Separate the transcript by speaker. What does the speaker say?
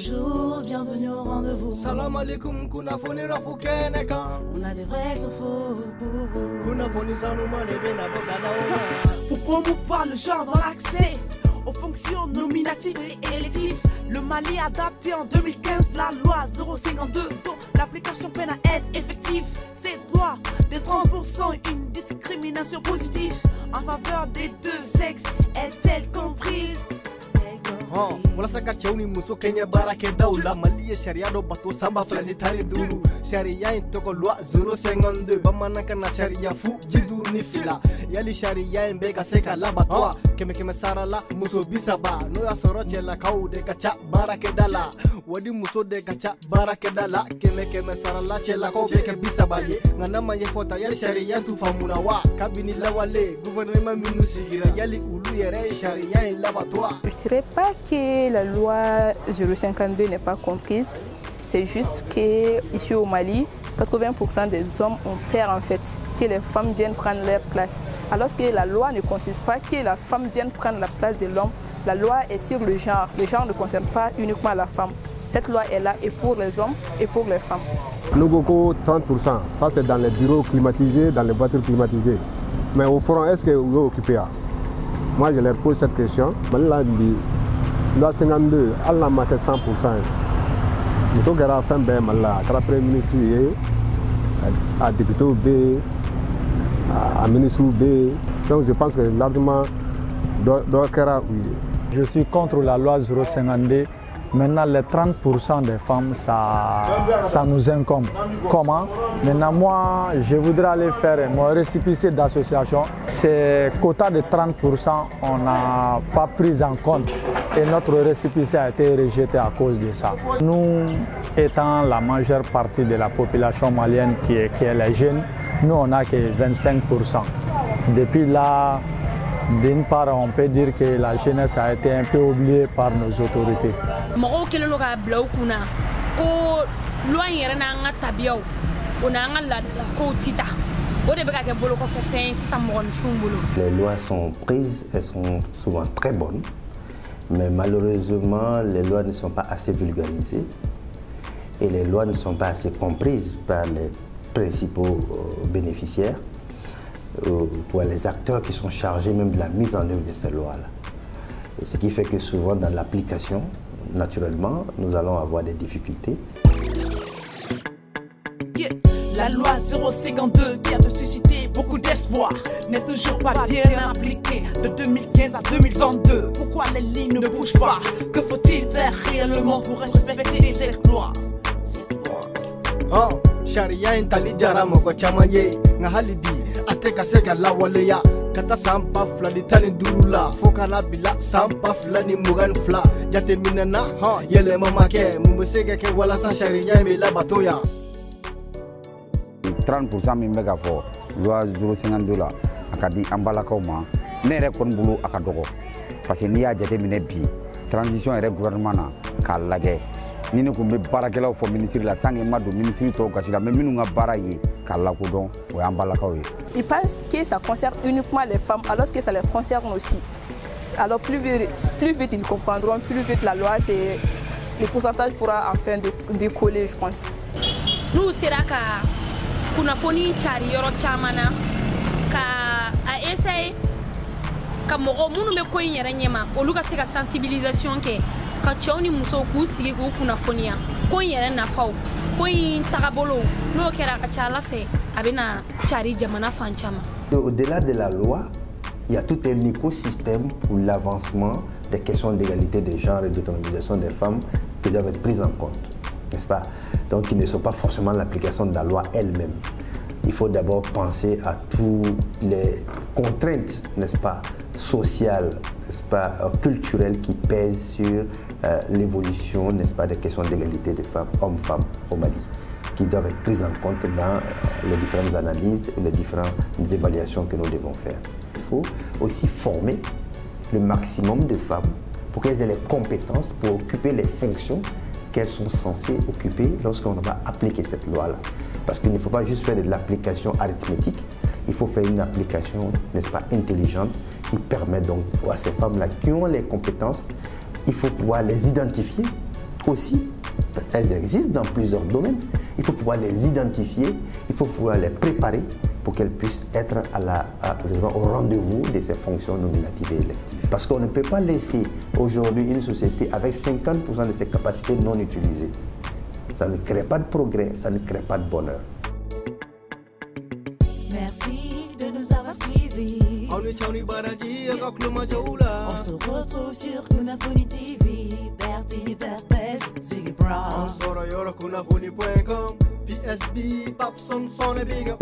Speaker 1: Bonjour, bienvenue au rendez-vous.
Speaker 2: Salam alaikum, kuna foni rafu keneka.
Speaker 1: On a des vrais infos pour vous.
Speaker 2: Kuna foni sanuma de bena bokana.
Speaker 1: Pour promouvoir le genre dans l'accès aux fonctions nominatives et électives, le Mali a adapté en 2015 la loi 052 dont l'application peine à être effective. Cette loi des 30% une discrimination positive en faveur des deux sexes est-elle comprise?
Speaker 2: Wala saka chawni muso Kenya barake daula maliya sharia do bato samba flani tari dulu sharia intoko loi 052 bamanaka na sharia fu jiduru ni fila yali sharia mbega seka labatwa keme sarala muso bisaba no ya soroche la kaude kacha barake dala wadi muso de kacha barake dala keme sarala chela kaude ke bisaba ye ngana manye fota yali sharia tu famuna wa kabini lawale gouvernement minu sigira yali ulu yere sharia labatwa.
Speaker 3: Je dirais pas que la loi 052 n'est pas comprise, c'est juste qu'ici au Mali, 80% des hommes ont peur en fait, que les femmes viennent prendre leur place. Alors que la loi ne consiste pas que la femme vienne prendre la place de l'homme, la loi est sur le genre ne concerne pas uniquement la femme. Cette loi est là et pour les hommes et pour les femmes.
Speaker 4: Nous beaucoup 30%, ça c'est dans les bureaux climatisés, dans les voitures climatisées. Mais au front, est-ce que vous êtes occupé? Moi je leur pose cette question. La 52, elle n'a pas 100%. Il faut qu'elle fasse un peu de Premier ministre, à député B, à ministre B. Donc je pense que largement,
Speaker 5: je suis contre la loi 052. Maintenant, les 30% des femmes, ça nous incombe. Comment? Maintenant, moi, je voudrais aller faire mon récépissé d'association. Ces quotas de 30%, on n'a pas pris en compte. Et notre récépissé a été rejeté à cause de ça. Nous, étant la majeure partie de la population malienne qui est les jeunes, nous, on n'a que 25%. Depuis là, d'une part, on peut dire que la jeunesse a été un peu oubliée par nos autorités.
Speaker 6: Les lois sont prises, elles sont souvent très bonnes, mais malheureusement, les lois ne sont pas assez vulgarisées et les lois ne sont pas assez comprises par les principaux bénéficiaires, pour les acteurs qui sont chargés même de la mise en œuvre de ces lois-là. Ce qui fait que souvent dans l'application, naturellement, nous allons avoir des difficultés.
Speaker 1: La loi 052 qui a suscité beaucoup d'espoir n'est toujours pas bien appliquée de 2015 à 2022. Pourquoi les lignes ne bougent pas? Que faut-il faire réellement pour respecter cette loi?
Speaker 2: Oh, sharia intali jara moko chamaye ngahalidi ateka seka lawaleya kata sampa flani tani durula fokana bila sampa flani mugan fla jate minana ha yele mamake mumusege ke wala sa sharia me la batoya
Speaker 7: 30% min bɛ ka fɔ loi 052 la a ka di an balakaw ma ne yɛrɛ kɔni bolo a ka dɔgɔ parce que n'i y'a jateminɛ bi transition yɛrɛ gouvernement na k'a lajɛ ni ne kun bɛ baarakɛlaw fɔ ministre la sans que n ma don ministre tɔw gasi la mais minnu ka baara ye k'a lakodɔn o y'an balakaw ye.
Speaker 3: Ils pensent que ça concerne uniquement les femmes alors que ça les concerne aussi. Alors plus vite ils comprendront, plus vite la loi, le pourcentage pourra enfin décoller, je pense.
Speaker 8: Nous sera ka kunafoni chari yoro chamana ka a essaye ka mogo munu be ko yere nyema olu ka se ka sensibilisation ke ka chawni muso ku sigi ku kunafonia ko yere na faw ko yin tagabolo no kera ka chala fe abena chari jamana fanchama.
Speaker 6: Au-delà de la loi, il y a tout un écosystème pour l'avancement des questions d'égalité des genres et d'autonomisation des femmes qui doivent être prises en compte, n'est-ce pas? Donc, ils ne sont pas forcément l'application de la loi elle-même. Il faut d'abord penser à toutes les contraintes, n'est-ce pas, sociales, n'est-ce pas, culturelles qui pèsent sur l'évolution, n'est-ce pas, des questions d'égalité des femmes, hommes-femmes au Mali, qui doivent être prises en compte dans les différentes analyses et les différentes évaluations que nous devons faire. Il faut aussi former le maximum de femmes pour qu'elles aient les compétences pour occuper les fonctions qu'elles sont censées occuper lorsqu'on va appliquer cette loi-là. Parce qu'il ne faut pas juste faire de l'application arithmétique, il faut faire une application, n'est-ce pas, intelligente qui permet donc à ces femmes-là qui ont les compétences, il faut pouvoir les identifier aussi, elles existent dans plusieurs domaines. Il faut pouvoir les identifier, il faut pouvoir les préparer pour qu'elles puissent être au rendez-vous de ces fonctions nominatives et électives. Parce qu'on ne peut pas laisser aujourd'hui une société avec 50% de ses capacités non utilisées. Ça ne crée pas de progrès, ça ne crée pas de bonheur.
Speaker 1: Merci de nous avoir suivis. On se retrouve sur Kunafoni TV. Bertie, Berthes, Ziggy Brown.
Speaker 2: PSB, Babson, Son et Big Up.